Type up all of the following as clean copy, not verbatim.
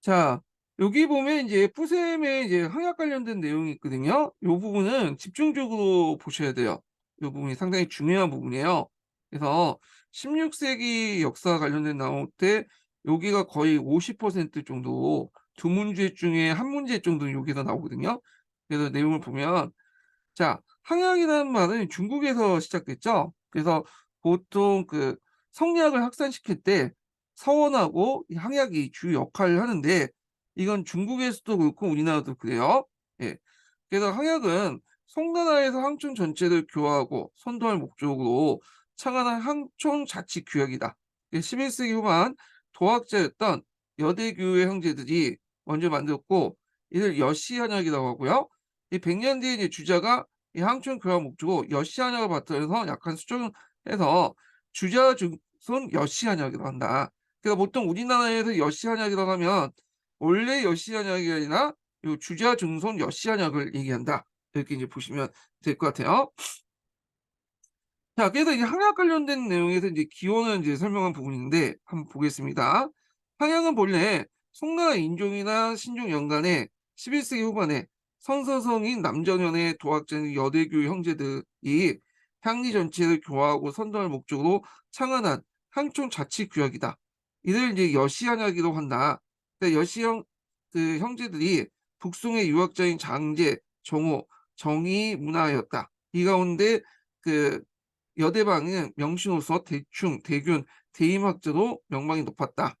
자, 여기 보면 이제 푸셈에 이제 항약 관련된 내용이 있거든요. 요 부분은 집중적으로 보셔야 돼요. 요 부분이 상당히 중요한 부분이에요. 그래서 16세기 역사 관련된 나올 때 여기가 거의 50% 정도 두 문제 중에 한 문제 정도는 여기서 나오거든요. 그래서 내용을 보면 자, 항약이라는 말은 중국에서 시작됐죠. 그래서 보통 그 성리학을 확산시킬 때 서원하고 이 항약이 주 역할을 하는데 이건 중국에서도 그렇고 우리나라도 그래요. 예. 그래서 항약은 송나라에서 항촌 전체를 교화하고 선도할 목적으로 창안한 항촌 자치 규약이다. 11세기 후반 도학자였던 여대교의 형제들이 먼저 만들었고 이를 여시한약이라고 하고요. 이 100년 뒤에 이제 주자가 이 항촌 교화 목적으로 여시한약을 바탕해서 약간 수정해서 주자 증손 여시한약이라고 한다. 그래서 보통 우리나라에서 여시한약이라고 하면 원래 여시한약이 아니라 요 주자 증손 여시한약을 얘기한다. 이렇게 이제 보시면 될 것 같아요. 자, 그래서 이제 항약 관련된 내용에서 이제 기원을 이제 설명한 부분인데 한번 보겠습니다. 항약은 본래 송나라 인종이나 신종 연간에 11세기 후반에 선서성인 남전현의 도학자인 여대교 형제들이 향리 전체를 교화하고 선도할 목적으로 창안한 항촌 자치 구역이다. 이를 이제 여시한약이라고 한다. 그러니까 여시형 그 형제들이 북송의 유학자인 장제, 정호, 정의 문화였다. 이 가운데 그 여대방은 명신호서, 대충, 대균, 대임학자로 명망이 높았다.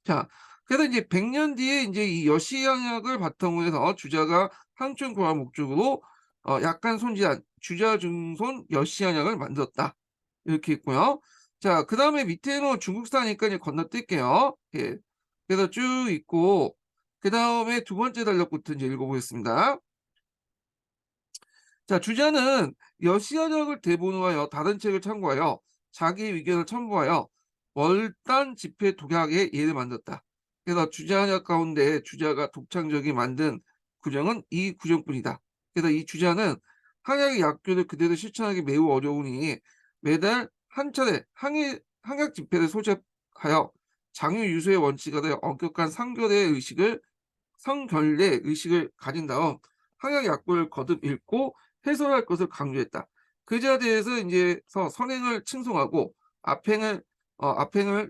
자, 그래서 이제 100년 뒤에 이제 이 여시향약을 바탕으로 해서 주자가 항촌 교화 목적으로 약간 손질한 주자 증손 여시향약을 만들었다. 이렇게 있고요. 자, 그 다음에 밑에는 중국사니까 이제 건너뛸게요. 예. 그래서 쭉 있고, 그 다음에 두 번째 단락부터 이제 읽어보겠습니다. 자, 주자는 여시야적을 대본하여 다른 책을 참고하여 자기 의견을 첨부하여 월단 집회 독약의 예를 만들었다. 그래서 주자작 가운데 주자가 독창적이 만든 구정은 이 구정뿐이다. 그래서 이 주자는 항약의 약교를 그대로 실천하기 매우 어려우니 매달 한 차례 항약 집회를 소집하여 장유 유수의 원칙에 대해 엄격한 성결의 의식을 가진 다음 항약 약보를 거듭 읽고 해설할 것을 강조했다. 그 자리에서 이제서 선행을 칭송하고 앞행을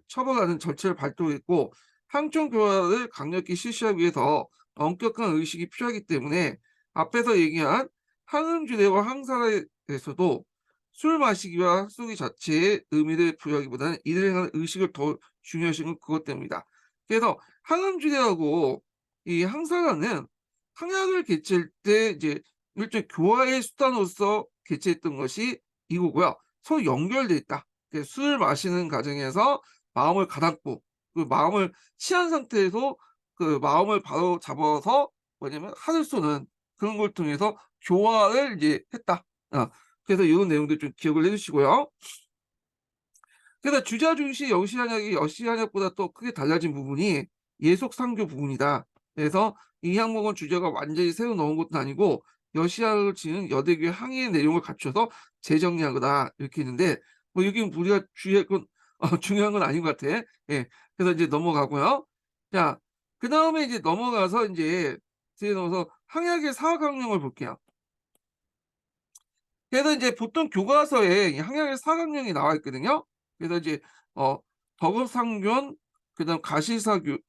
처벌하는 절차를 발동했고 항촌 교화를 강력히 실시하기 위해서 엄격한 의식이 필요하기 때문에 앞에서 얘기한 항음주례와 항사례에서도 술 마시기와 학쏘기 자체의 의미를 부여하기보다는 이를 향한 의식을 더 중요시한 건 그것 때문이다. 그래서 항음주례하고 이 항사라는 항약을 개최할 때 이제 일종의 교화의 수단으로서 개최했던 것이 이거고요. 서로 연결돼 있다. 술 마시는 과정에서 마음을 가다듬고 그 마음을 취한 상태에서 그 마음을 바로 잡아서 뭐냐면 한을 쏘는 그런 걸 통해서 교화를 이제 했다. 그래서 이런 내용들 좀 기억을 해주시고요. 그래서 주자 중시 영시한약이 여시한약보다 또 크게 달라진 부분이 예속상교 부분이다. 그래서 이 항목은 주자가 완전히 새로 넣은 것도 아니고 여시한을 지는 여대교의 항의의 내용을 갖춰서 재정리한 거다. 이렇게 있는데 뭐 여기 우리가 주의할 건 중요한 건 아닌 것 같아. 예. 그래서 이제 넘어가고요. 자, 그 다음에 이제 넘어가서 이제 뒤에 넘어서 항약의 사학강령을 볼게요. 그래서 이제 보통 교과서에 이 항약의 사각령이 나와 있거든요. 그래서 이제 어 덕업상견, 그다음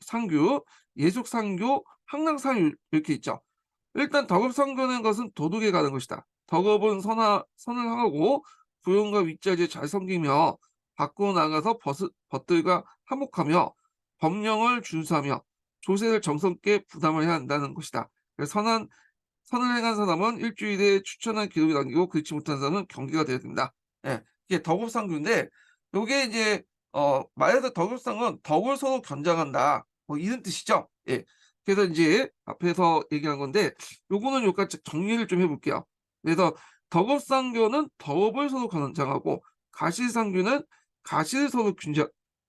상규, 예속상교, 항량상유 이렇게 있죠. 일단 덕업상교는 것은 도덕에 가는 것이다. 덕업은 선을 하고 부용과 윗자리에 잘 섬기며 밖으로 나가서 벗들과 화목하며 법령을 준수하며 조세를 정성께 부담을 해야 한다는 것이다. 그래서 선을 행한 사람은 일주일에 추천한 기록이 남기고 그렇지 못한 사람은 경계가 되어야 된다. 예. 이게 덕업상규인데 요게 이제 말해서 덕업상은 덕을 서로 견장한다. 뭐 이런 뜻이죠. 예. 그래서 이제 앞에서 얘기한 건데 요거는 여기까지 정리를 좀 해볼게요. 그래서 덕업상교는 덕업을 서로 견장하고 가시상규는 가시를 서로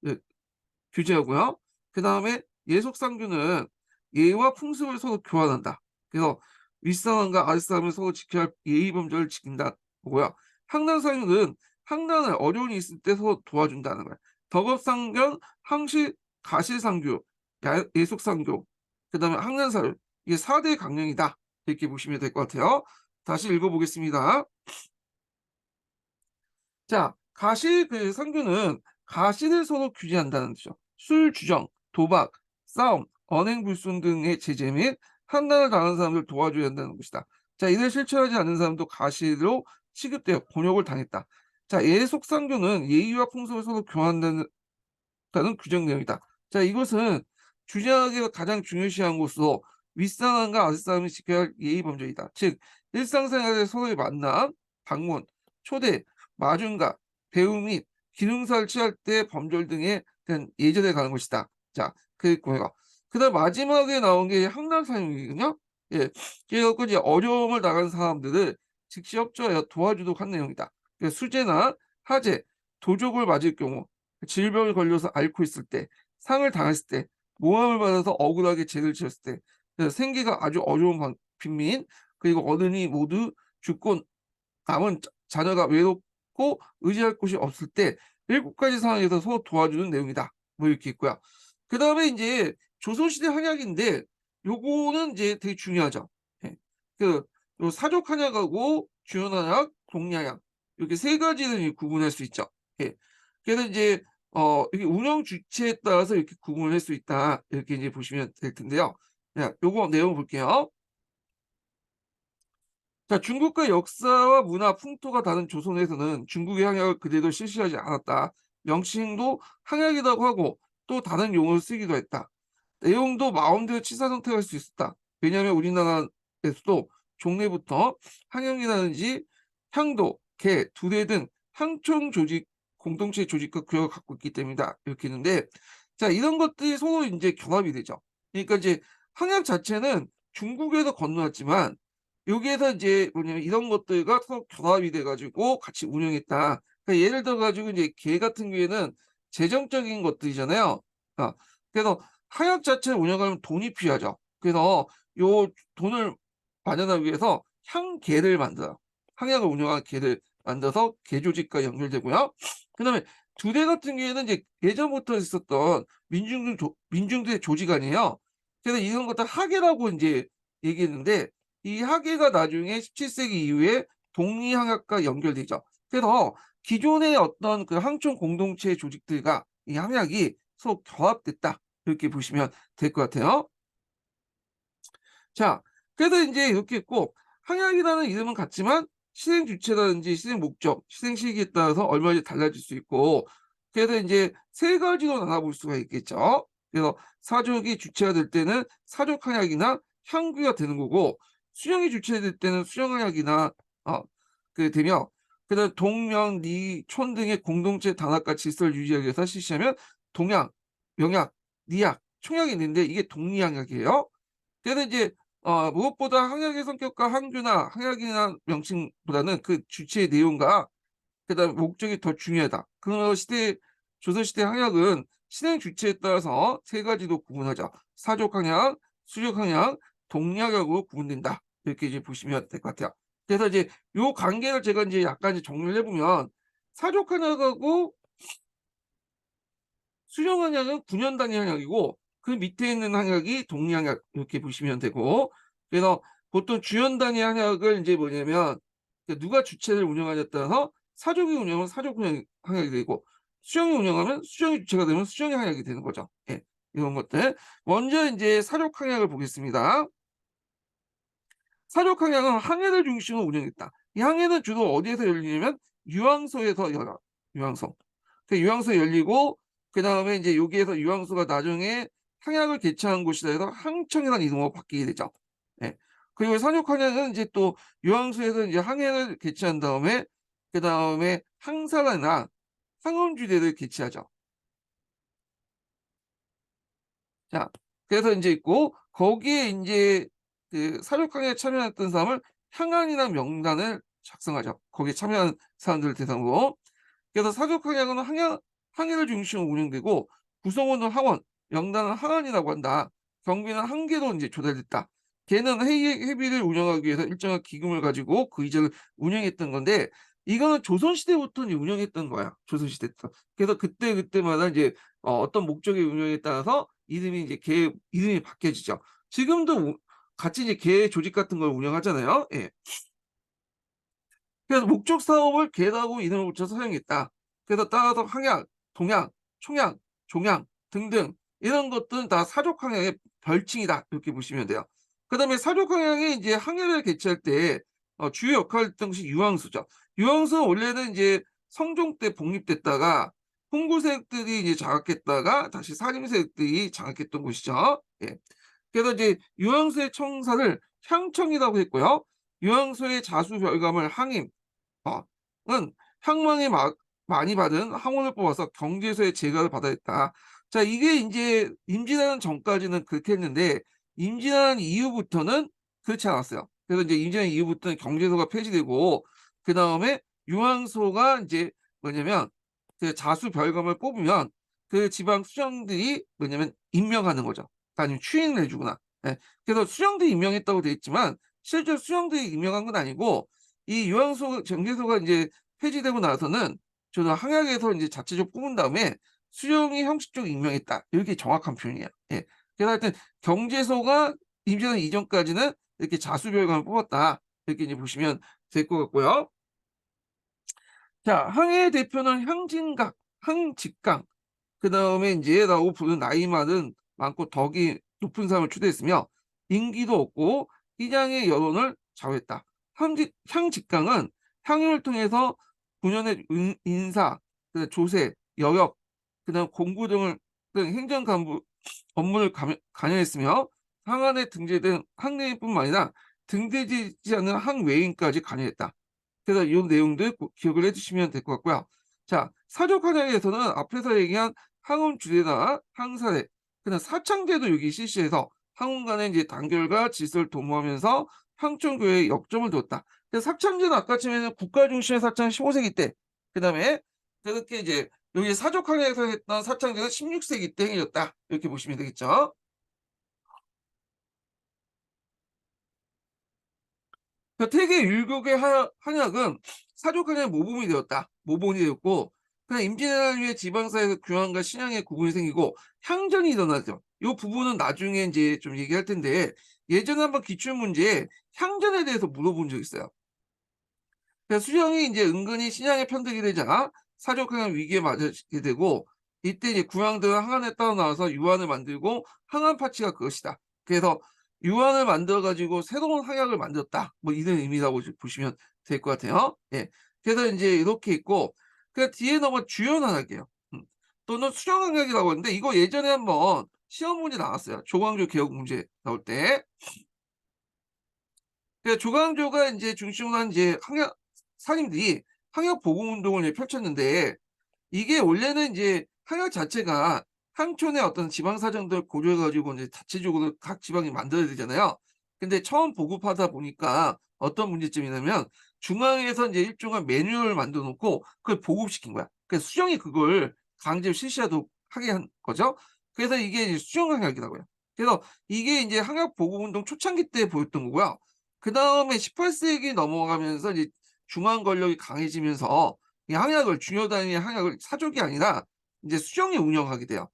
예, 규제하고요. 그 다음에 예속상규는 예와 풍습을 서로 교환한다. 그래서 윗사람과 아랫사람을 서로 지켜야 할 예의 범절을 지킨다 고요. 항단상규는 항단을 어려움이 있을 때 서로 도와준다는 거예요. 덕업상견, 항시, 가시상규, 예속상규 그다음에 항난사를 이게 4대 강령이다. 이렇게 보시면 될 것 같아요. 다시 읽어보겠습니다. 자, 가시 그 상규는 가시를 서로 규제한다는 뜻이죠. 술 주정, 도박, 싸움, 언행불순 등의 제재 및 한난을 당한 사람들 도와줘야 한다는 것이다. 자, 이를 실천하지 않는 사람도 가시로 취급되어 곤욕을 당했다. 자, 예속 상규는 예의와 풍속을 서로 교환한다는 규정 내용이다. 자, 이것은 주장하기가 가장 중요시한 것으로 윗사람과 아랫사람이 지켜야 할 예의 범절이다. 즉, 일상생활에 서로의 만남, 방문, 초대, 마중가, 배우 및 기능사를 취할 때 범절 등에 대한 예절에 가는 것이다. 자, 그거예요. 그다음 마지막에 나온 게 항난사용이거든요. 예, 그래서 이제 어려움을 당한 사람들을 즉시 협조하여 도와주도록 한 내용이다. 수재나 하재, 도적을 맞을 경우 질병에 걸려서 앓고 있을 때, 상을 당했을 때, 모함을 받아서 억울하게 죄를 지었을 때, 생계가 아주 어려운 빈민, 그리고 어른이 모두 죽고 남은 자녀가 외롭고 의지할 곳이 없을 때 7가지 상황에서 서로 도와주는 내용이다. 뭐 이렇게 있고요. 그 다음에 이제 조선시대 한약인데 요거는 이제 되게 중요하죠. 예. 요 사족 한약하고 주연 한약, 동리한약 이렇게 3가지를 구분할 수 있죠. 예. 그래서 이제 이게 운영 주체에 따라서 이렇게 구분을 할 수 있다. 이렇게 이제 보시면 될 텐데요. 자, 요거 내용 볼게요. 자, 중국과 역사와 문화, 풍토가 다른 조선에서는 중국의 항약을 그대로 실시하지 않았다. 명칭도 항약이라고 하고 또 다른 용어를 쓰기도 했다. 내용도 마음대로 치사 선택할 수 있었다. 왜냐하면 우리나라에서도 종래부터 항영이라든지 향도, 개, 두대 등 향총 조직, 공동체 조직과 구역을 갖고 있기 때문이다. 이렇게 했는데, 자, 이런 것들이 서로 이제 결합이 되죠. 그러니까 이제 항약 자체는 중국에서 건너왔지만, 여기에서 이제 뭐냐면 이런 것들과 서로 결합이 돼가지고 같이 운영했다. 그러니까 예를 들어가지고 이제 개 같은 경우에는 재정적인 것들이잖아요. 아, 그래서 항약 자체를 운영하려면 돈이 필요하죠. 그래서 요 돈을 마련하기 위해서 향계를 만들어요. 항약을 운영하는 개를 만들어서 개 조직과 연결되고요. 그다음에 두대 같은 경우에는 이제 예전부터 있었던 민중들의 조직 아니에요. 그래서 이런 것들 하계라고 이제 얘기했는데 이 하계가 나중에 17세기 이후에 독립항약과 연결되죠. 그래서 기존의 어떤 그 항촌 공동체 조직들과 이 항약이 서로 결합됐다. 이렇게 보시면 될 것 같아요. 자, 그래서 이제 이렇게 있고 항약이라는 이름은 같지만 실행 주체라든지 실행 목적, 실행 시기에 따라서 얼마든지 달라질 수 있고 그래서 이제 3가지로 나눠볼 수가 있겠죠. 그래서 사족이 주체가 될 때는 사족 항약이나 향규가 되는 거고 수령이 주체될 때는 수령 항약이나 되며 그다음 동명, 리, 촌 등의 공동체 단합과 질서를 유지하기 위해서 실시하면 동약, 명약, 리약, 총약이 있는데 이게 독리항약이에요. 그래서 이제 무엇보다 항약의 성격과 항주나 항약이나 명칭보다는 그 주체의 내용과 그다음 목적이 더 중요하다. 그 시대 조선시대 항약은 실행 주체에 따라서 3가지로 구분하죠. 사족 항약, 수족 항약, 동약약으로 구분된다. 이렇게 이제 보시면 될 것 같아요. 그래서 이제 요 관계를 제가 이제 약간 이제 정리를 해보면 사족 항약하고 수령 항약은 9년 단위 항약이고 그 밑에 있는 항약이 독립 항약 이렇게 보시면 되고 그래서 보통 주연 단위 항약을 이제 뭐냐면 누가 주체를 운영하냐에 따라서 사족이 운영하면 사족 항약이 되고 수령이 운영하면 수령이 주체가 되면 수령의 항약이 되는 거죠. 예, 이런 것들. 먼저 이제 사족 항약을 보겠습니다. 사족 항약은 항해를 중심으로 운영했다. 이 항해는 주로 어디에서 열리냐면 유황소에서 열어. 유황소. 그 유황소 열리고 그 다음에 이제 여기에서 유황소가 나중에 항약을 개최한 곳이라 해서 항청이라는 이름으로 바뀌게 되죠. 예. 그리고 산욕 항약은 이제 또 유황소에서 이제 항해를 개최한 다음에 그 다음에 항사나 항원주대를 개최하죠. 자, 그래서 이제 있고 거기에 이제 그 사육항에 참여했던 사람을 향안이나 명단을 작성하죠. 거기에 참여한 사람들을 대상으로. 그래서 사육항약은 항해를 중심으로 운영되고 구성원은 항원, 명단은 항안이라고 한다. 경비는 한 개로 이제 조달됐다. 걔는 회비를 운영하기 위해서 일정한 기금을 가지고 그 이자를 운영했던 건데 이거는 조선시대부터 이제 운영했던 거야. 조선시대부터. 그래서 그때마다 이제 어떤 목적의 운영에 따라서 이름이 이제 이름이 바뀌어지죠. 지금도 같이 이제 개 조직 같은 걸 운영하잖아요. 예. 그래서 목적 사업을 개라고 이름을 붙여서 사용했다. 그래서 따라서 항약, 동약, 총약, 종약 등등 이런 것들은 다 사족 항약의 별칭이다. 이렇게 보시면 돼요. 그다음에 사족 항약이 이제 항해를 개최할 때 주요 역할을 했던 것이 유황수죠. 유황수는 원래는 이제 성종 때 복립됐다가 홍구세력들이 이제 장악했다가 다시 사림세력들이 장악했던 곳이죠. 예. 그래서 이제 유황수의 청사를 향청이라고 했고요. 유황수의 자수 별감을 항임, 은 향망이 많이 받은 항원을 뽑아서 경제소에 제가를 받아야 했다. 자, 이게 인제 임진왜란 전까지는 그렇게 했는데 임진왜란 이후부터는 그렇지 않았어요. 그래서 이제 임진왜란 이후부터는 경제소가 폐지되고 그다음에 유황소가 인제 뭐냐면 그 자수 별검을 뽑으면 그 지방 수령들이 뭐냐면 임명하는 거죠. 아니면 추인을 해 주거나. 예. 그래서 수령들이 임명했다고 돼 있지만 실제로 수령들이 임명한 건 아니고 이 요양소 정개소가 인제 폐지되고 나서는 저는 항약에서 인제 자체적으로 뽑은 다음에 수령이 형식적으로 임명했다. 이렇게 정확한 표현이에요. 예. 그래서 하여튼 경제소가 임진왜란 이전까지는 이렇게 자수별감을 뽑았다. 이렇게 이제 보시면 될 것 같고요. 자, 항해의 대표는 향진각, 항직강, 그다음에 인제 라고 부르는 나이 많고 덕이 높은 사람을 추대했으며 인기도 없고 시장의 여론을 좌우했다. 향직강은 향유를 통해서 군현의 인사, 조세, 여역, 그다음 공구 등 행정 간부 업무를 관여했으며 항안에 등재된 항내인뿐만 아니라 등재되지 않은 항외인까지 관여했다. 그래서 이 내용들 꼭 기억을 해 주시면 될 것 같고요. 자, 사족 한약에서는 앞에서 얘기한 항원 주례나 항사례, 그다음 사창제도 여기 실시해서 항원 간의 이제 단결과 질서를 도모하면서 향촌교회에 역점을 두었다. 그래서 사창제는 아까 처음에는 국가 중심의 사창 15세기 때, 그다음에 그렇게 이제 여기 사족 한약에서 했던 사창제는 16세기 때 행해졌다. 이렇게 보시면 되겠죠. 태계 율곡의 한약은 사족 한약의 모범이 되었다. 모본이 되었고 그냥 임진왜란 이후에 지방사회에서 교황과 신앙의 구분이 생기고 향전이 일어나죠. 이 부분은 나중에 이제 좀 얘기할 텐데 예전에 한번 기출문제에 향전에 대해서 물어본 적이 있어요. 그래서 수령이 이제 은근히 신앙에 편들게 되자 사족 한약 위기에 맞게 되고 이때 이제 구황들은 항안에 따라 나와서 유안을 만들고 항안 파치가 그것이다. 그래서 유안을 만들어 가지고 새로운 항약을 만들었다. 뭐 이런 의미라고 보시면 될 것 같아요. 예. 그래서 인제 이렇게 있고 그 뒤에 넘어가 주연 항약이에요. 또는 수령 항약이라고 하는데 이거 예전에 한번 시험 문제 나왔어요. 조광조 개혁 문제 나올 때. 그 조광조가 인제 중심으로 한 이제 항약 상인들이 항약 복원 운동을 이제 펼쳤는데 이게 원래는 이제 항약 자체가 향촌의 어떤 지방 사정들을 고려해 가지고 이제 자체적으로 각 지방이 만들어야 되잖아요. 근데 처음 보급하다 보니까 어떤 문제점이냐면 중앙에서 이제 일종의 매뉴얼을 만들어 놓고 그걸 보급시킨 거야. 그래서 수정이 그걸 강제로 실시하도록 하게 한 거죠. 그래서 이게 이제 수정 항약이라고요. 그래서 이게 이제 항약 보급 운동 초창기 때 보였던 거고요. 그다음에 18세기 넘어가면서 이제 중앙 권력이 강해지면서 이 항약을 중요 단위의 항약을 사족이 아니라 인제 수정이 운영하게 돼요.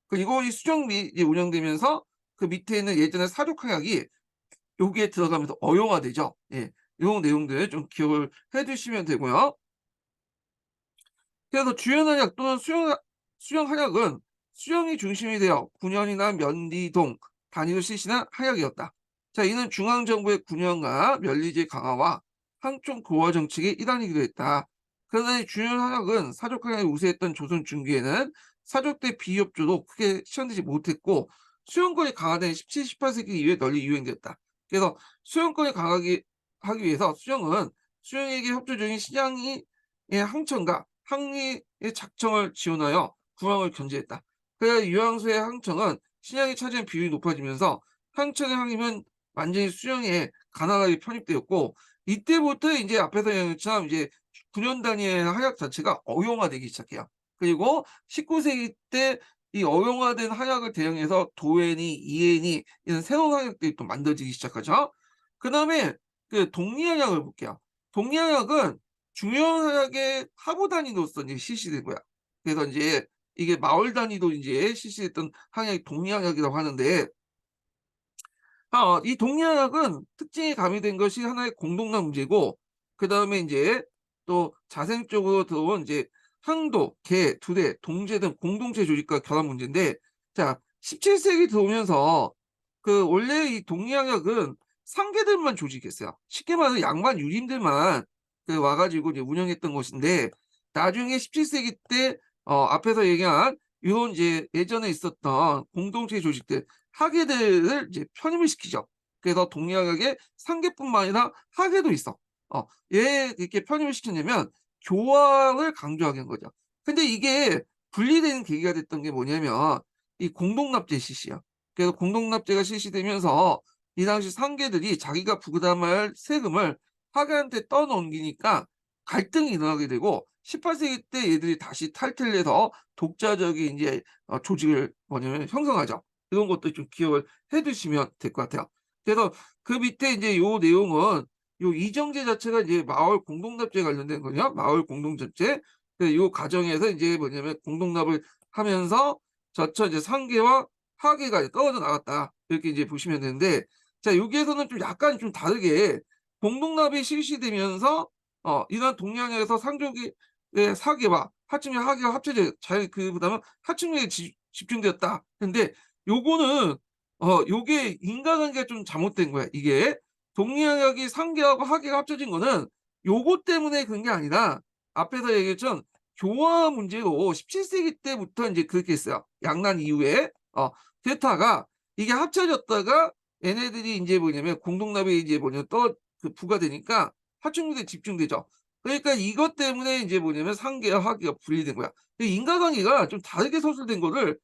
그리고 이 수정이 이제 운영되면서 그 밑에 있는 예전에 사족 항약이 여기에 들어가면서 어용화되죠. 예. 요 내용들 좀 기억을 해 두시면 되고요. 그래서 주요 한약 또는 수령 한약은 수령이 중심이 되어 군현이나 면리동 단위로 실시한 한약이었다. 자, 이는 중앙 정부의 군현과 면리제 강화와 항촌 고화 정책의 일환이기도 했다. 그러나 이 주요 한약은 사족 한약이 우세했던 조선 중기에는 사족 대 비협조도 크게 실현되지 못했고 수용권이 강화된 17, 18세기 이후에 널리 유행되었다. 그래서 수용권이 강하게 하기 위해서 수령에게 협조적인 시장이 의 항천과 항리의 작정을 지원하여 국왕을 견제했다. 그래야 유황수의 항청은 신양이 차지한 비율이 높아지면서 항천의 항임은 완전히 수령에 가난하게 편입되었고 이때부터 이제 앞에서 얘기한 것처럼 이제 9년 단위의 한약 자체가 어용화되기 시작해요. 그리고 19세기 때 이 어용화된 한약을 대응해서 도엔이, 이엔이 이런 새로운 한약들이 또 만들어지기 시작하죠. 그다음에 그 동리한약을 볼게요. 동리한약은 중요한 한약의 하부 단위로서 이제 실시된 거야. 그래서 인제 이게 마을 단위로 인제 실시했던 한약이 동리한약이라고 하는데 이 동양학은 특징이 가미된 것이 하나의 공동학 문제고, 그다음에 이제 또 자생적으로 들어온 이제 항도, 계, 두대, 동제 등 공동체 조직과 결합 문제인데, 자, 17세기 들어오면서 그 원래 이 동양학은 상계들만 조직했어요. 쉽게 말해서 양반 유림들만 그 와가지고 이제 운영했던 것인데, 나중에 17세기 때 앞에서 얘기한 이런 이제 예전에 있었던 공동체 조직들 학예들을 이제 편입을 시키죠. 그래서 동양학의 상계뿐만 아니라 학예도 있어. 왜 이렇게 편입을 시켰냐면 교화를 강조하게 한 거죠. 근데 이게 분리되는 계기가 됐던 게 뭐냐면 이 공동납제 실시야. 그래서 공동납제가 실시되면서 이 당시 상계들이 자기가 부담할 세금을 학예한테 떠넘기니까 갈등이 일어나게 되고 18세기 때 얘들이 다시 탈퇴를 해서 독자적인 이제 조직을 뭐냐면 형성하죠. 이런 것도 좀 기억을 해 두시면 될 것 같아요. 그래서 그 밑에 이제 요 내용은 요 이정제 자체가 이제 마을 공동납제에 관련된 거냐, 마을 공동납제. 요 과정에서 이제 뭐냐면 공동납을 하면서 저처 이제 상계와 하계가 이제 떨어져 나갔다. 이렇게 이제 보시면 되는데, 자, 여기에서는 좀 약간 좀 다르게 공동납이 실시되면서 이러한 동양에서 상족의 사계와 하층의 하계가 합쳐져 그다음에 하층력에 집중되었다. 근데 요거는 요게 인과관계가 좀 잘못된 거야. 이게 동양학이 상계하고 하계가 합쳐진 거는 요거 때문에 그런 게 아니라 앞에서 얘기했던 교화 문제로 17세기 때부터 인제 그렇게 했어요. 양난 이후에. 그랬다가 이게 합쳐졌다가 얘네들이 인제 뭐냐면 공동납이 이제 뭐냐면 부과되니까 하층력에 집중되죠. 그러니까 이것 때문에 인제 뭐냐면 상계와 하계가 분리된 거야. 이 인과관계가 좀 다르게 서술된 거를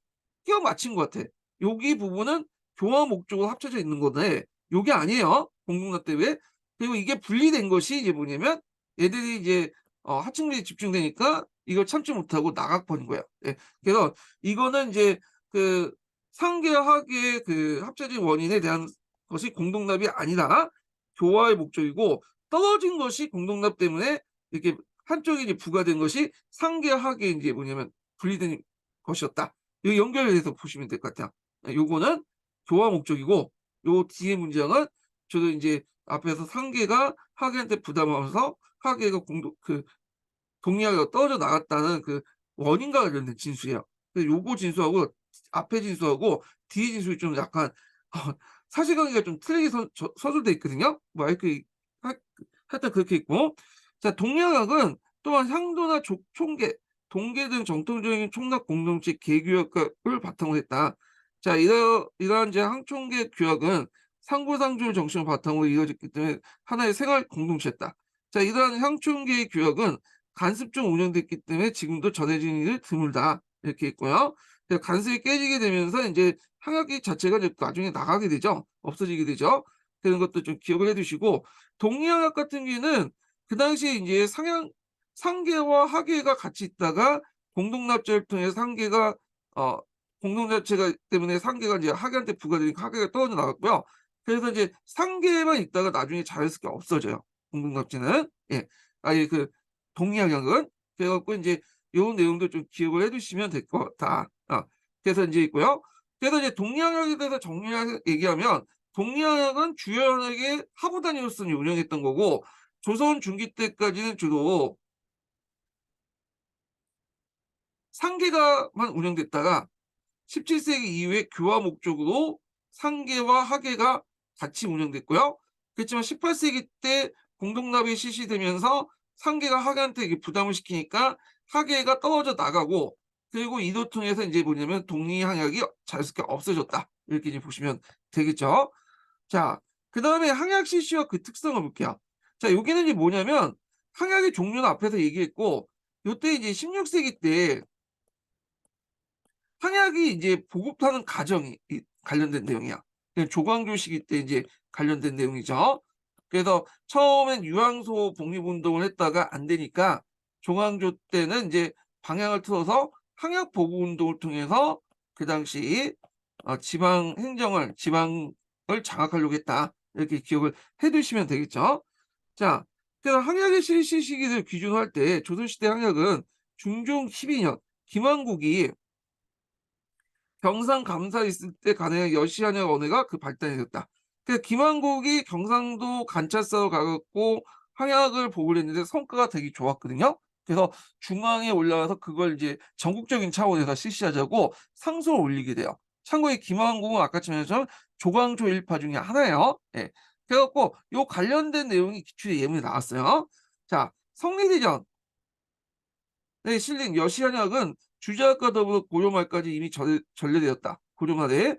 끼워 맞춘 것 같아. 여기 부분은 교화 목적으로 합쳐져 있는 건데 요게 아니에요, 공동납 때문에. 그리고 이게 분리된 것이 이제 뭐냐면 얘들이 이제 하층민에 집중되니까 이걸 참지 못하고 나가 버린 거야. 예. 그래서 이거는 이제 그 상계와 하계의 그 합쳐진 원인에 대한 것이 공동납이 아니라 교화의 목적이고, 떨어진 것이 공동납 때문에 이렇게 한쪽이 이제 부과된 것이 상계와 하계의 인제 뭐냐면 분리된 것이었다. 이 연결해서 보시면 될 것 같아요. 요거는 교화 목적이고, 요 뒤에 문장은 주로 인제 앞에서 상계가 하계한테 부담하면서 하계가 동의하기가 떨어져 나갔다는 그 원인과 관련된 진술이에요. 근데 요거 진술하고 앞에 진술하고 뒤에 진술이 좀 약간 어 사실관계가 좀 틀리게 서술돼 있거든요. 뭐 이렇게 하여튼 그렇게 있고, 자, 동양학은 또한 향도나 총계, 동계 등 정통적인 총납 공동체 계교역을 바탕으로 했다. 자, 이러한 이제 항총계 규약은 상부상조의 정신을 바탕으로 이루어졌기 때문에 하나의 생활 공동체였다. 자, 이러한 향총계 규약은 간습적으로 운영됐기 때문에 지금도 전해지는 일이 드물다. 이렇게 있고요. 간습이 깨지게 되면서 인제 향약기 자체가 이제 나중에 나가게 되죠. 없어지게 되죠. 그런 것도 좀 기억을 해 두시고, 동의항약 같은 경우에는 그 당시에 인제 상계와 하계가 같이 있다가 공동납제를 통해서 상계가 어 공동납체가 때문에 상계가 이제 하계한테 부과되니까 하계가 떨어져 나갔고요. 그래서 이제 상계만 있다가 나중에 자연스럽게 없어져요, 공동납치는. 예. 아예 그 동의항약은. 그래 갖고 인제 요 내용도 좀 기억을 해 두시면 될 것 같다. 그래서 인제 있고요. 그래서 이제 동의항약에 대해서 정리해서 얘기하면, 동의항약은 주요 현역의 하부 단위로서 운영했던 거고, 조선 중기 때까지는 주로 상계가만 운영됐다가 17세기 이후에 교화 목적으로 상계와 하계가 같이 운영됐고요. 그렇지만 18세기 때 공동납이 실시되면서 상계가 하계한테 이게 부담을 시키니까 하계가 떨어져 나가고, 그리고 이도 통해서 인제 뭐냐면 동의항약이 자연스럽게 없어졌다. 이렇게 이제 보시면 되겠죠. 자, 그다음에 항약 실시와 그 특성을 볼게요. 자, 여기는 이제 뭐냐면 항약의 종류는 앞에서 얘기했고, 요때 이제 16세기 때 항약이 이제 보급하는 과정이 관련된 내용이야. 조광조 시기 때 이제 관련된 내용이죠. 그래서 처음엔 유황소 독립운동을 했다가 안 되니까 조광조 때는 이제 방향을 틀어서 항약 보급 운동을 통해서 그 당시 지방을 장악하려고 했다. 이렇게 기억을 해 두시면 되겠죠. 자, 그래서 항약의 실시 시기를 기준할 때 조선시대 항약은 중종 12년 김왕국이 경상 감사 있을 때 가능한 여시한약 언어가 발달이 됐다. 그래서 김한국이 경상도 관찰사로 가 갖고 항약을 보고를 했는데 성과가 되게 좋았거든요. 그래서 중앙에 올라가서 그걸 이제 전국적인 차원에서 실시하자고 상소를 올리게 돼요. 참고로 이 김한국은 아까처럼 조광조 일파 중에 하나예요. 예. 그래 갖고 요 관련된 내용이 기출의 예문에 나왔어요. 자, 성리대전 에 실린 여시한약은 주제학과 더불어 고려말까지 이미 전래되었다. 고려말에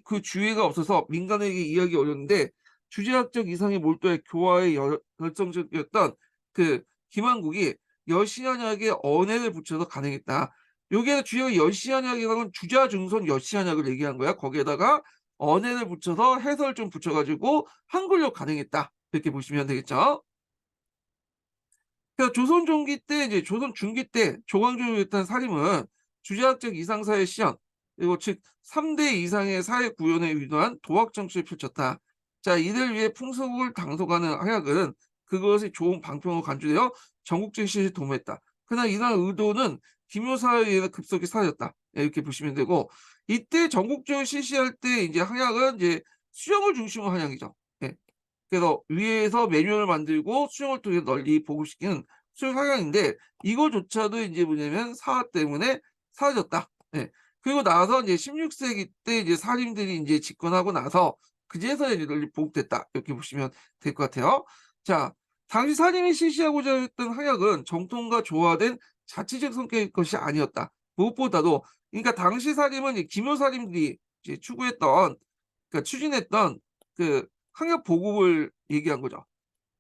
그 주의가 없어서 민간에게 이해하기 어려운데 주제학적 이상에 몰두해 교화에 열성적이었던 그 김한국이 여시한약에 언해를 붙여서 가능했다. 여기에서 주요 여시한약이라는 주자중선 여시한약을 얘기한 거야. 거기에다가 언해를 붙여서 해설 좀 붙여가지고 한글로 가능했다. 이렇게 보시면 되겠죠. 그러니까 조선 중기 때 이제 조선 중기 때 조광조였던 살림은 주제학적 이상사회 시현 그리고 즉 3대 이상의 사회 구현에 유도한 도학 정치를 펼쳤다. 자, 이를 위해 풍속을 당속하는 하약은 그것이 좋은 방편으로 간주되어 전국적 실시에 도모했다. 그러나 이러한 의도는 기묘사회에 의해 급속히 사라졌다. 예, 이렇게 보시면 되고 이때 전국적으로 실시할 때 이제 항약은 이제 수령을 중심으로 항약이죠. 예. 그래서 위에서 매뉴얼을 만들고 수령을 통해 널리 보급시키는 수령 상향인데 이거조차도 이제 뭐냐면 사화 때문에 사라졌다. 예. 그리고 나서 이제 16세기 때 이제 사림들이 이제 집권하고 나서 그제서야 이제 널리 보급됐다. 이렇게 보시면 될 것 같아요. 자, 당시 사림이 실시하고자 했던 항약은 정통과 조화된 자치적 성격의 것이 아니었다. 무엇보다도 그러니까 당시 사림은 이 기묘 사림들이 이제 추구했던 그러니까 추진했던 그 항약 보급을 얘기한 거죠.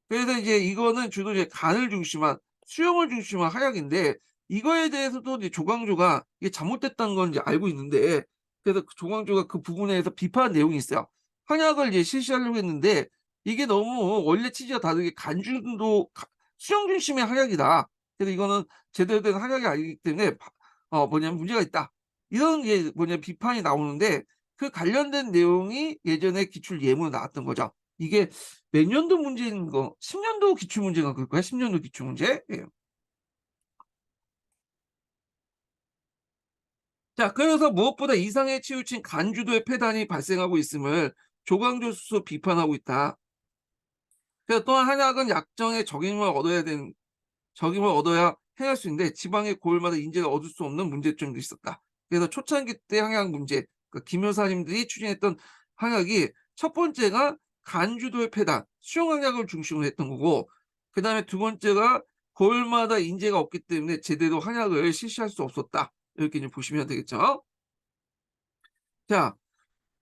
그래서 이제 이거는 주로 이제 간을 중심한 수용을 중심한 하약인데 이거에 대해서도 이제 조광조가 이게 잘못됐다는 건 이제 알고 있는데 그래서 조광조가 그 부분에 대해서 비판한 내용이 있어요. 항약을 이제 실시하려고 했는데 이게 너무 원래 취지와 다르게 수용 중심의 항약이다. 그래서 이거는 제대로 된 항약이 아니기 때문에 뭐냐면 문제가 있다. 이런 게 뭐냐 비판이 나오는데 그 관련된 내용이 예전에 기출 예문에 나왔던 거죠. 이게 몇 년도 문제인 거 10년도 기출문제가 그럴 거야. 10년도 기출문제. 예. 자, 그래서 무엇보다 이상에 치우친 간주도의 폐단이 발생하고 있음을 조광조 스스로 비판하고 있다. 그래서 또한 한약은 약정의 적임을 얻어야 해결할 수 있는데 지방의 고을마다 인재를 얻을 수 없는 문제점도 있었다. 그래서 초창기 때 항약 문제, 그 김여사님들이 추진했던 항약이 첫 번째가 간주도의 폐단, 수용 항약을 중심으로 했던 거고, 그 다음에 두 번째가 고을마다 인재가 없기 때문에 제대로 항약을 실시할 수 없었다. 이렇게 이제 보시면 되겠죠. 자,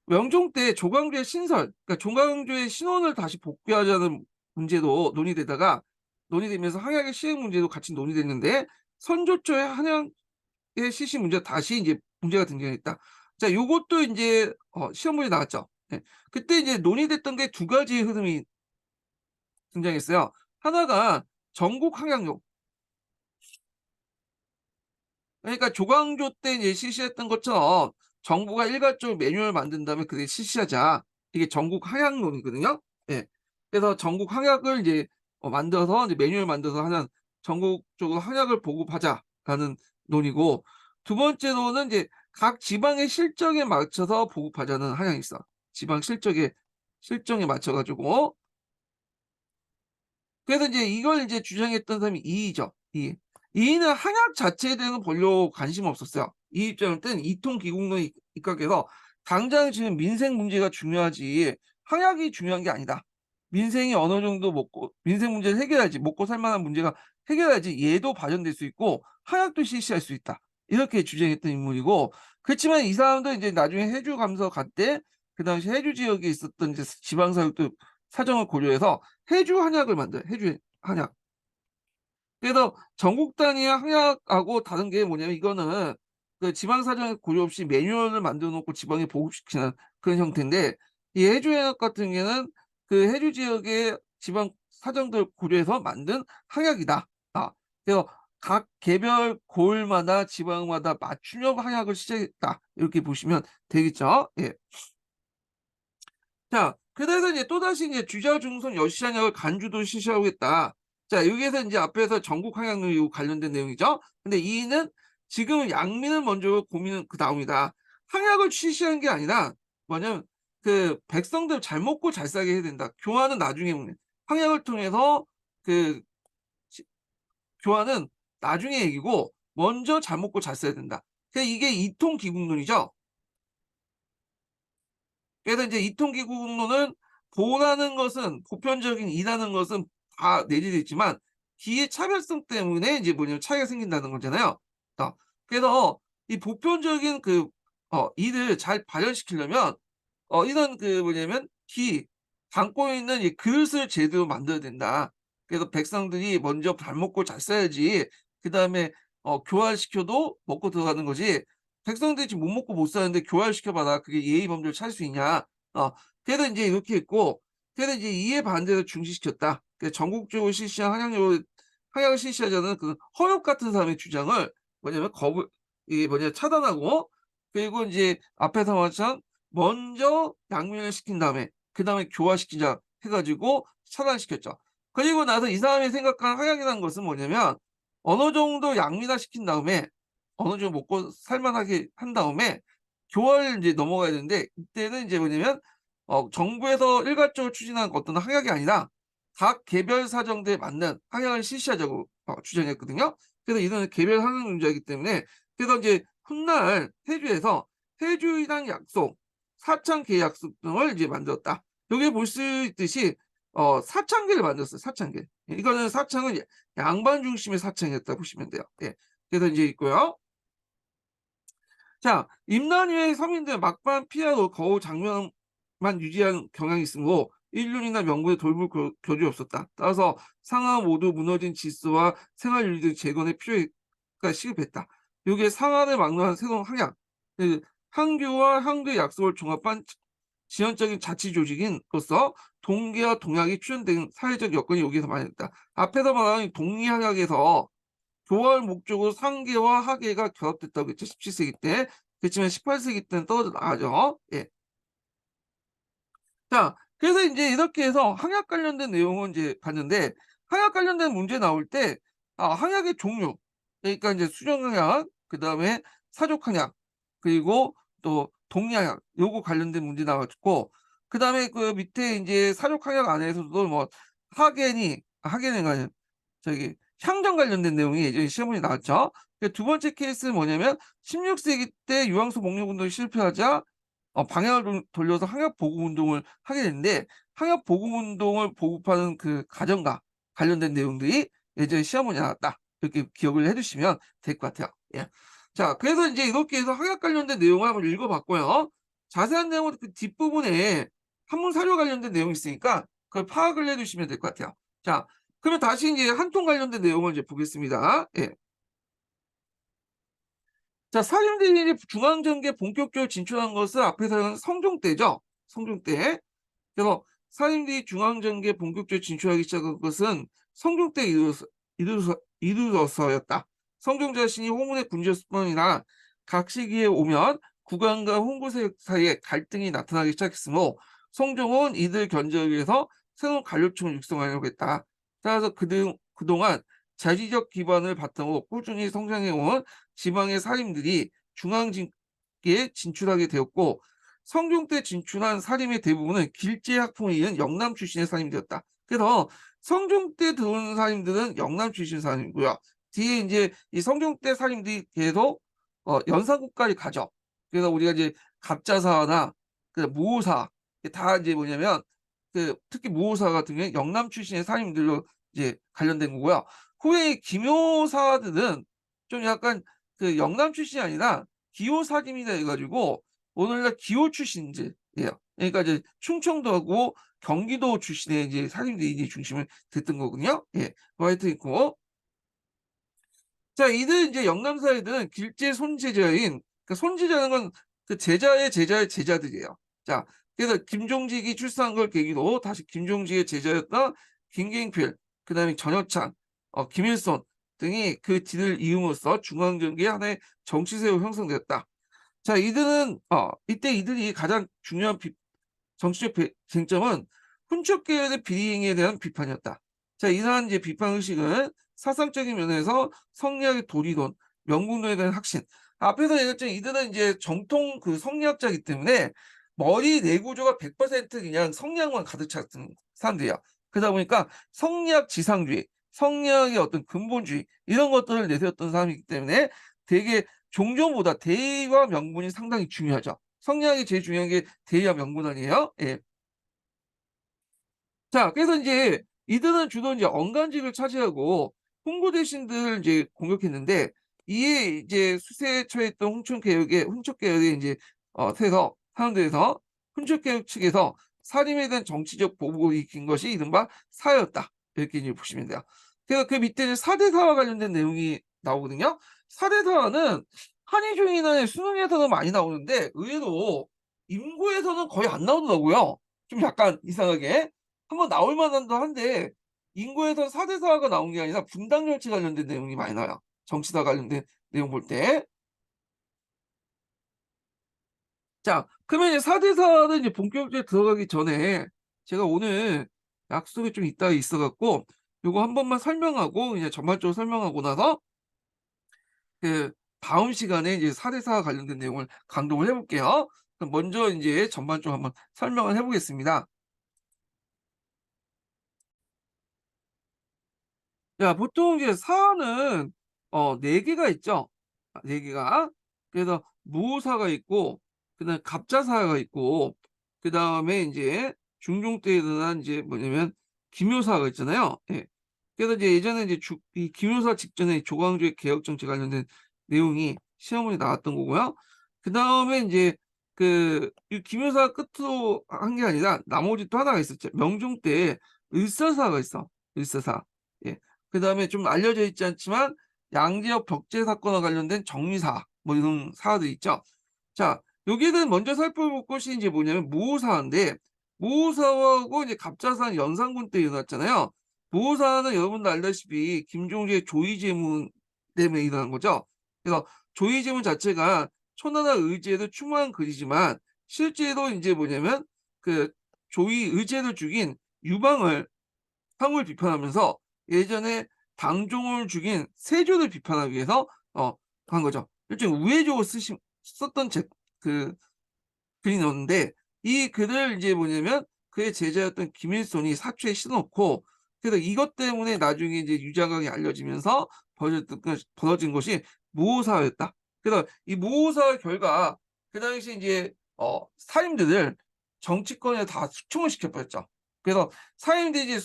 명종 때 조광조의 신설, 그러니까 조광조의 신원을 다시 복귀하자는 문제도 논의되면서 항약의 시행 문제도 같이 논의됐는데 선조초의 한양의 시시 문제 다시 이제 문제가 등장했다. 자, 요것도 이제 시험 문제 나왔죠. 예. 그때 이제 논의됐던 게 두 가지 흐름이 등장했어요. 하나가 전국 항약용. 그러니까 조광조 때 이제 실시했던 것처럼 정부가 일괄적으로 매뉴얼 만든 다음에 그게 실시하자. 이게 전국 항약론이거든요. 예. 그래서 전국 항약을 이제 만들어서 이제 매뉴얼 만들어서 하는 전국적으로 항약을 보급하자라는 논이고 두 번째로는 이제 각 지방의 실정에 맞춰서 보급하자는 항약이 있어. 지방 실정에 맞춰 가지고 그래서 이제 이걸 이제 주장했던 사람이 이이죠. 이. 이이는 항약 자체에 대해서는 별로 관심 없었어요. 이 입장일 때는 이통기국론에 입각해서 당장 지금 민생 문제가 중요하지 항약이 중요한 게 아니다. 민생이 어느 정도 민생 문제를 해결해야지 먹고 살 만한 문제가 해결해야지 얘도 발전될 수 있고 항약도 실시할 수 있다. 이렇게 주장했던 인물이고 그렇지만 이 사람도 이제 나중에 해주 감사 갔때 그 당시 해주 지역에 있었던 이제 지방사육도 사정을 고려해서 해주 한약을 만들어요. 해주 한약. 그래서 전국 단위 항약하고 다른 게 뭐냐면 이거는 그 지방 사정에 고려 없이 매뉴얼을 만들어 놓고 지방에 보급시키는 그런 형태인데 이 해주 한약 같은 경우에는 그 해주 지역의 지방 사정들 고려해서 만든 항약이다. 그래서 각 개별 고을마다 지방마다 맞춤형 항약을 시작했다. 이렇게 보시면 되겠죠. 예. 자, 그래서 이제 또다시 이제 주자중선 여시한약을 간주도 실시하겠다. 자, 여기에서 이제 앞에서 전국 항약론 관련된 내용이죠. 근데 이는 지금 양민을 먼저 고민은 그 다음이다. 항약을 실시한 게 아니라 뭐냐면 그 백성들 잘 먹고 잘 살게 해야 된다. 교화는 나중에 먹는. 항약을 통해서 그 시 교화는 나중에 얘기고 먼저 잘 먹고 잘 써야 된다. 이게 이통기국론이죠. 그래서 이제 이통기국론은 보라는 것은 보편적인 이라는 것은 다 내재되어 있지만 기의 차별성 때문에 이제 뭐냐면 차이가 생긴다는 거잖아요. 어 그래서 이 보편적인 이를 잘 발현시키려면 이런 뭐냐면 담고 있는 이 그릇을 제대로 만들어야 된다. 그래서 백성들이 먼저 밥 먹고 잘 써야지 그다음에 교화시켜도 먹고 들어가는 거지 백성들이 지금 못 먹고 못 사는데 교화를 시켜 봐라. 그게 예의 범절을 찾을 수 있냐. 어 그래서 인제 이렇게 했고 그래서 이제 이에 반대로 중시시켰다. 전국적으로 실시한 한약을 실시하자는 그 허엽 같은 사람의 주장을 뭐냐면 거부 이게 뭐냐 차단하고 그리고 인제 앞에서 말한 먼저 양면을 시킨 다음에 그다음에 교화시키자 해 가지고 차단시켰죠. 그리고 나서 이 사람이 생각한 한약이라는 것은 뭐냐면 어느 정도 양민화시킨 다음에 어느 정도 먹고 살 만하게 한 다음에 교화를 인제 넘어가야 되는데 이때는 인제 뭐냐면 정부에서 일괄적으로 추진한 어떤 항약이 아니라 각 개별 사정대에 맞는 항약을 실시하자고 주장했거든요. 그래서 이거는 개별 항약론자이기 때문에 그래서 인제 훗날 태조에서 태조의당 약속, 사창계약속 등을 이제 만들었다. 여기에 볼 수 있듯이 사창계를 만들었어요, 사창계. 이거는 사창은 양반 중심의 사창이었다고 보시면 돼요. 예. 그래서 인제 있고요. 자, 임난 후에 서민들 막판 피하고 거우 장면만 유지한 경향이 있으므로 인륜이나 명분의 돌볼 겨를이 없었다. 따라서 상하 모두 무너진 질서와 생활 윤리 등 재건의 필요가 시급했다. 요게 상하를 막론한 새로운 항약, 그 항교와 항도의 약속을 종합한 지연적인 자치 조직인으로서 동계와 동약이 출현된 사회적 여건이 여기에서 마련됐다. 앞에서 말한 동의항약에서 교화를 목적으로 상계와 하계가 결합됐다고 했죠. 17세기 때. 그렇지만 18세기 때는 떨어져 나가죠. 예. 자, 그래서 인제 이렇게 해서 항약 관련된 내용을 인제 봤는데 항약 관련된 문제 나올 때 항약의 종류 그러니까 인제 수정항약 그다음에 사족항약 그리고 또 동리항약 요거 관련된 문제 나왔고 그다음에 그 밑에 인제 사족항약 안에서도 뭐 하계는 아니고 저기 향정 관련된 내용이 예전에 시험문제 나왔죠. 두 번째 케이스는 뭐냐면 16세기 때 유황소 목록 운동이 실패하자 방향을 돌려서 항약 보급 운동을 하게 됐는데 항약 보급 운동을 보급하는 그 과정과 관련된 내용들이 예전에 시험문제 나왔다. 이렇게 기억을 해 두시면 될 것 같아요. 예. 자, 그래서 인제 이렇게 해서 항약 관련된 내용을 한번 읽어 봤고요. 자세한 내용은 그 뒷부분에 한문 사료 관련된 내용이 있으니까 그걸 파악을 해 두시면 될 것 같아요. 자, 그러면 다시 인제 한통 관련된 내용을 이제 보겠습니다. 예. 자, 사림들이 이제 중앙정계에 본격적으로 진출한 것은 앞에서는 성종 때죠. 성종 때. 그래서 사림들이 중앙정계에 본격적으로 진출하기 시작한 것은 성종 때 이르러서였다. 성종 자신이 호문의 군주였을 뿐이나 각 시기에 오면 국왕과 홍보세력 사이에 갈등이 나타나기 시작했으므로 성종은 이들 견제하기 위해서 새로운 관료층을 육성하려고 했다. 따라서 그동안 자지적 기반을 바탕으로 꾸준히 성장해온 지방의 사림들이 중앙정계에 진출하게 되었고 성종 때 진출한 사림의 대부분은 길제학풍에 이은 영남 출신의 사림들이었다. 그래서 성종 때 들어오는 사림들은 영남 출신 사림이고요. 뒤에 인제 이 성종 때 사림들이 계속 연산군까지 가죠. 그래서 우리가 이제 갑자사나 무오사 다 이제 뭐냐면 특히 무오사 같은 경우에 영남 출신의 사림들로 이제 관련된 거고요. 후에 기묘사들은 좀 약간 영남 출신이 아니라 기호사림이라 해 가지고 오늘날 기호 출신들이에요. 그러니까 이제 충청도하고 경기도 출신의 이제 사림들이 이제 중심을 됐던 거거든요. 예. 뭐 하여튼 있고 자, 이들 인제 영남 사회들은 길제 손제자인 손제자는 건 제자의 제자의 제자들이에요. 자, 그래서 김종직이 출세한 걸 계기로 다시 김종직의 제자였던 김갱필 그다음에 전여찬, 김일손 등이 그 뒤를 이음으로써 중앙정계의 하나의 정치세력이 형성되었다. 자, 이때 이들이 가장 중요한 정치적 쟁점은 훈축 계열의 비리행위에 대한 비판이었다. 자, 이러한 이제 비판 의식은 사상적인 면에서 성리학의 도리론, 명분론에 대한 확신. 앞에서 얘기했죠. 이들은 이제 정통 성리학자이기 때문에 머리 뇌구조가 100% 그냥 성리학만 가득 찼던 사람들이야. 그러다 보니까 성리학 지상주의, 성리학의 어떤 근본주의 이런 것들을 내세웠던 사람이기 때문에 되게 종교보다 대의와 명분이 상당히 중요하죠. 성리학이 제일 중요한 게 대의와 명분 아니에요? 예. 자, 그래서 이제 이들은 주로 이제 언간직을 차지하고 홍구 대신들을 이제 공격했는데, 이에 이제 수세에 처했던 훈척 계열의 이제 세서 사람들에서 훈척 계열 측에서 살인에 대한 정치적 보복을 일으킨 것이 이른바 사였다, 이렇게 이제 보시면 돼요. 그래서 그 밑에 이제 사대사와 관련된 내용이 나오거든요. 사대사는 한의중이나 수능에서는 많이 나오는데 의외로 임고에서는 거의 안 나오더라고요. 좀 약간 이상하게. 한번 나올 만도 한데 인구에서 4대4가 나온 게 아니라 분당 정치 관련된 내용이 많이 나와요. 정치사 관련된 내용 볼 때. 자, 그러면 이제 4대4는 이제 본격적으로 들어가기 전에 제가 오늘 약속이 좀 있다 있어 갖고 요거 한 번만 설명하고 이제 전반적으로 설명하고 나서 그 다음 시간에 이제 4대4와 관련된 내용을 강독을 해 볼게요. 그럼 먼저 이제 전반적으로 한번 설명을 해 보겠습니다. 야, 보통 이제 사는 4개가 있죠. 4개가. 그래서 무사가 있고, 그다음에 갑자사가 있고, 그다음에 이제 중종 때 일어난 이제 뭐냐면 기묘사가 있잖아요. 예. 그래서 이제 예전에 이제 이 기묘사 직전에 조광조의 개혁 정치 관련된 내용이 시험문에 나왔던 거고요. 그다음에 이제 이 기묘사 끝으로 한 게 아니라 나머지 또 하나가 있었죠. 명종 때 을사사가 있어. 을사사. 예. 그다음에 좀 알려져 있지 않지만 양지역 벽제 사건과 관련된 정리사 뭐 이런 사화들이 있죠. 자, 여기는 먼저 살펴볼 것이 이제 뭐냐면 무오사인데, 무오사하고 이제 갑자사는 연산군 때 일어났잖아요. 무오사는 여러분도 알다시피 김종주의 조의제문 때문에 일어난 거죠. 그래서 조의제문 자체가 천하나 의제를 추모한 글이지만 실제로 이제 뭐냐면 그 조의 의제를 죽인 유방을 황을 비판하면서 예전에 당종을 죽인 세조를 비판하기 위해서 한 거죠. 일종의 우회적으로 썼던 그 글이 나오는데, 이 글을 이제 뭐냐면 그의 제자였던 김일손이 사초에 씌워놓고, 그래서 이것 때문에 나중에 이제 유자각이 알려지면서 벌어진 것이 무오사였다. 그래서 이 무오사 결과 그 당시 이제 사임들을 정치권에 다 숙청을 시켜버렸죠. 그래서 사임들이 이제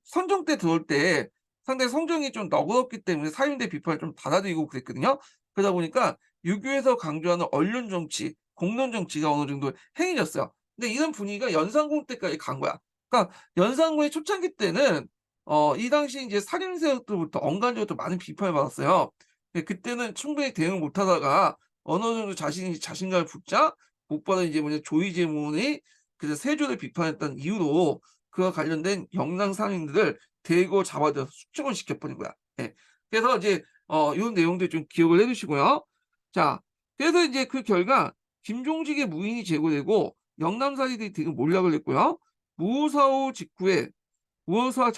선정 때 들어올 때 상당히 성정이 좀 너그럽기 때문에 사임대 비판을 좀 받아들이고 그랬거든요. 그러다 보니까 유교에서 강조하는 언론 정치, 공론 정치가 어느 정도 행해졌어요. 근데 이런 분위기가 연산군 때까지 간 거야. 그러니까 연산군의 초창기 때는 이 당시 이제 살인 세력들부터 언간적으로 많은 비판을 받았어요. 근데 그때는 충분히 대응을 못 하다가 어느 정도 자신이 자신감을 붙자 곧바로 이제 뭐냐 조이제문이 그래서 세조를 비판했던 이유로 그와 관련된 영랑 상인들을 대거 잡아들여서 숙청을 시켜버린 거야. 예. 그래서 이제 이런 내용들 좀 기억을 해두시고요. 자, 그래서 이제 그 결과 김종직의 무인이 제거되고 영남사리들이 되게 몰락을 했고요. 무사호 직후에 무사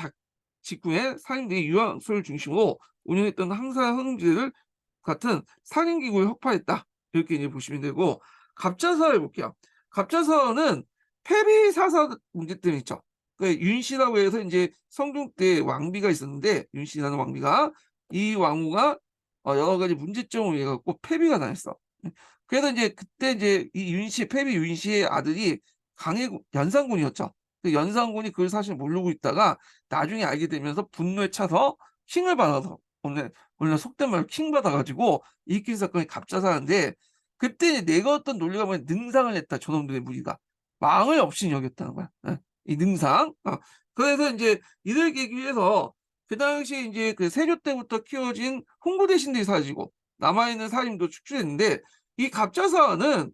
직후에 살인들이 유황소를 중심으로 운영했던 항사 흥지를 같은 살인기구를 혁파했다. 이렇게 이제 보시면 되고, 갑자사를 볼게요. 갑자사는 패비사사 문제 때문에 있죠. 그 윤씨라고 해서 이제 성종 때 왕비가 있었는데, 윤씨라는 왕비가 이 왕후가 여러 가지 문제점을 위해 갖고 패비가 당했어. 그래서 이제 그때 이제 이 패비 윤씨의 아들이 연산군이었죠. 그 연산군이 그걸 사실 모르고 있다가 나중에 알게 되면서 분노에 차서 킹을 받아서 원래 속된 말로 킹 받아가지고 일으킨 사건이 갑자사인데, 그때 이제 내가 어떤 논리가 뭐냐 능상을 했다. 저놈들의 무리가 망을 없이 여겼다는 거야. 예, 이 능상. 그래서 이제 이들 계기 위해서 그 당시 이제 그 세조 때부터 키워진 홍보 대신들이 사라지고 남아있는 사림도 축출했는데, 이 갑자사는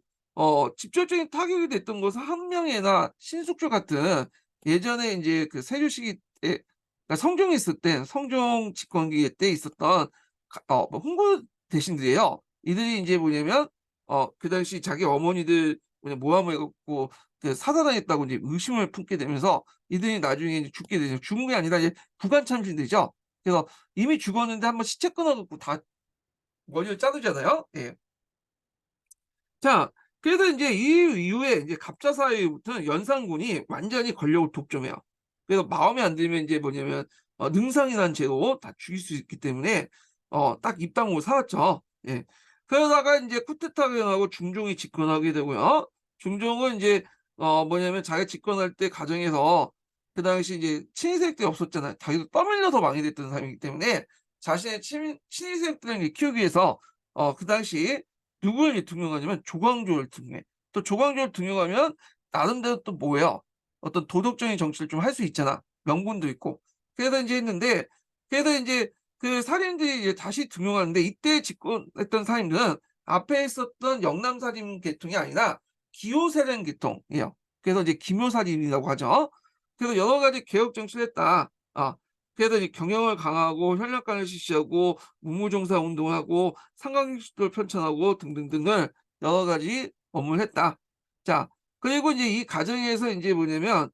직접적인 타격이 됐던 것은 한명회나 신숙주 같은 예전에 이제 그 세조 시기 때, 그러니까 성종이 있을 때 성종 집권기 때 있었던 뭐 홍보 대신들이에요. 이들이 이제 뭐냐면 그 당시 자기 어머니들 모함을 해갖고 그 사살당했다고 이제 의심을 품게 되면서 이들이 나중에 이제 죽게 되죠. 죽은 게 아니라 이제 부관 참신되죠. 그래서 이미 죽었는데 한번 시체 끊어갖고 다 머리를 자르잖아요. 예. 자, 그래서 인제 이 이후에 인제 갑자사 이후부터는 연산군이 완전히 권력을 독점해요. 그래서 마음에 안 들면 인제 뭐냐면 능상이라는 죄로 다 죽일 수 있기 때문에 딱 입 다물고 살았죠. 예. 그러다가 인제 쿠데타가 일어나고 중종이 집권하게 되고요. 중종은 인제 뭐냐면 자기가 집권할 때 가정에서 그 당시 이제 친위세력들이 없었잖아요. 자기도 떠밀려서 왕이 됐던 사람이기 때문에 자신의 친위세력들을 이제 키우기 위해서 그 당시 누구를 이제 등용하냐면 조광조를 등용해. 또 조광조를 등용하면 나름대로 또 뭐예요? 어떤 도덕적인 정치를 좀 할 수 있잖아. 명분도 있고. 그래서 인제 했는데 그래서 인제 그 살인들이 이제 다시 등용하는데 이때 집권했던 살인들은 앞에 있었던 영남살인 계통이 아니라 기호살인 계통이에요. 그래서 이제 기묘살인이라고 하죠. 그래서 여러 가지 개혁 정치를 했다. 그래서 이제 경영을 강화하고 현력간을 실시하고 무무종사 운동하고 상강식도를 편찬하고 등등등을 여러 가지 업무를 했다. 자, 그리고 이제 이 과정에서 인제 뭐냐면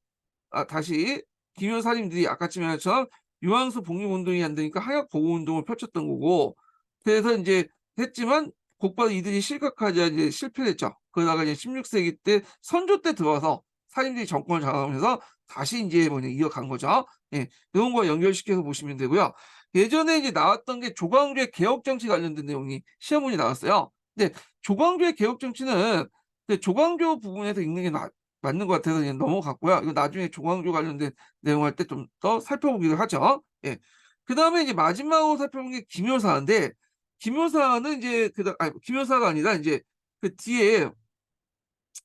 다시 김여 사님들이 아까쯤 말했처럼 유황수 복립운동이 안 되니까 하역 보호운동을 펼쳤던 거고 그래서 인제 했지만 곧바로 이들이 실각하자 이제 실패를 했죠. 그러다가 이제 16 세기 때 선조 때 들어와서 사님들이 정권을 장악하면서 다시 인제 뭐냐 이어간 거죠. 예. 요런 거 연결시켜서 보시면 되고요. 예전에 이제 나왔던 게 조광조의 개혁 정치 관련된 내용이 시험 문제 나왔어요. 근데 조광조의 개혁 정치는 그 조광조 부분에서 읽는 게 맞는 것 같아서 그냥 넘어갔고요. 이거 나중에 조광조 관련된 내용 할 때 좀 더 살펴보기로 하죠. 예. 그다음에 이제 마지막으로 살펴본 게 기묘사인데 기묘사는 이제 아니 기묘사가 아니라 인제 그 뒤에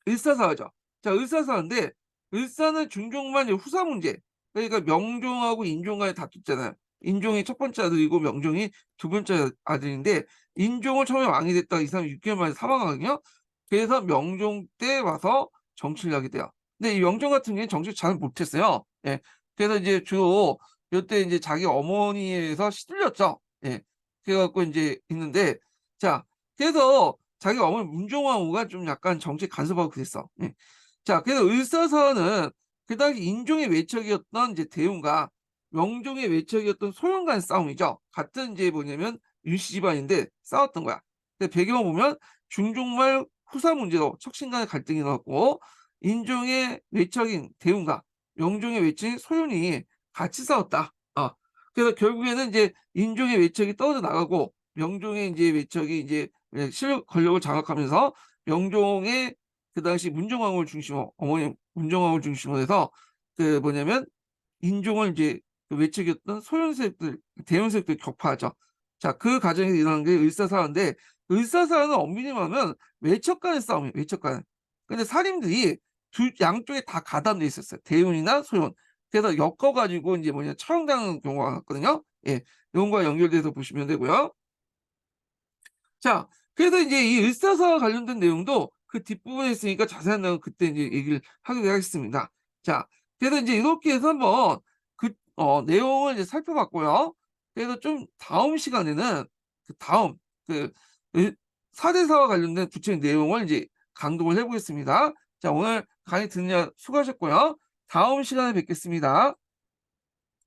을사사화죠. 자 을사사화인데 을사는 중종만 이제 후사 문제 그러니까 명종하고 인종 간에 다퉜잖아요. 인종이 첫 번째 아들이고 명종이 두 번째 아들인데 인종은 처음에 왕이 됐다가 이 사람이 6 개월 만에 사망하거든요. 그래서 명종 때 와서 정치를 하게 돼요. 근데 이 명종 같은 경우에는 정치를 잘 못했어요. 예. 그래서 이제 주로 요때 인제 자기 어머니에서 시들렸죠. 예. 그래 갖고 인제 있는데 자 그래서 자기 어머니 문종왕후가 좀 약간 정치에 간섭하고 그랬어. 예. 자 그래서 을사사화는 그 당시 인종의 외척이었던 이제 대운과 명종의 외척이었던 소영 간 싸움이죠. 같은 인제 뭐냐면 윤씨 집안인데 싸웠던 거야. 근데 배경을 보면 중종말 후사 문제로 척신 간의 갈등이 일어났고 인종의 외척인 대운과 명종의 외척인 소윤이 같이 싸웠다. 그래서 결국에는 인제 인종의 외척이 떨어져 나가고 명종의 인제 외척이 인제 권력을 장악하면서 명종의 그 당시 문종왕후를 중심으로 어머니 문종왕후를 중심으로 해서 그 뭐냐면 인종을 인제 그 외척이었던 소형 세력들 대형 세력들이 격파하죠. 자 그 과정에서 일어난 게 을사사화인데 을사사화는 엄밀히 말하면 외척 간의 싸움이에요, 외척 간의. 근데 살인들이 양쪽에 다 가담돼 있었어요, 대운이나 소yon. 그래서 엮어 가지고 인제 처형당하는 경우가 많았거든요. 예. 요건과 연결돼서 보시면 되고요. 자 그래서 인제 이 을사사와 관련된 내용도 그 뒷부분에 있으니까 자세한 내용은 그때 인제 얘기를 하기로 하겠습니다. 자 그래서 인제 이렇게 해서 한번 그 내용을 이제 살펴봤고요. 그래서 좀 다음 시간에는 그다음 그 을 사대사와 관련된 구체적인 내용을 이제 강독을 해 보겠습니다. 자 오늘 강의 듣느라 수고하셨고요. 다음 시간에 뵙겠습니다.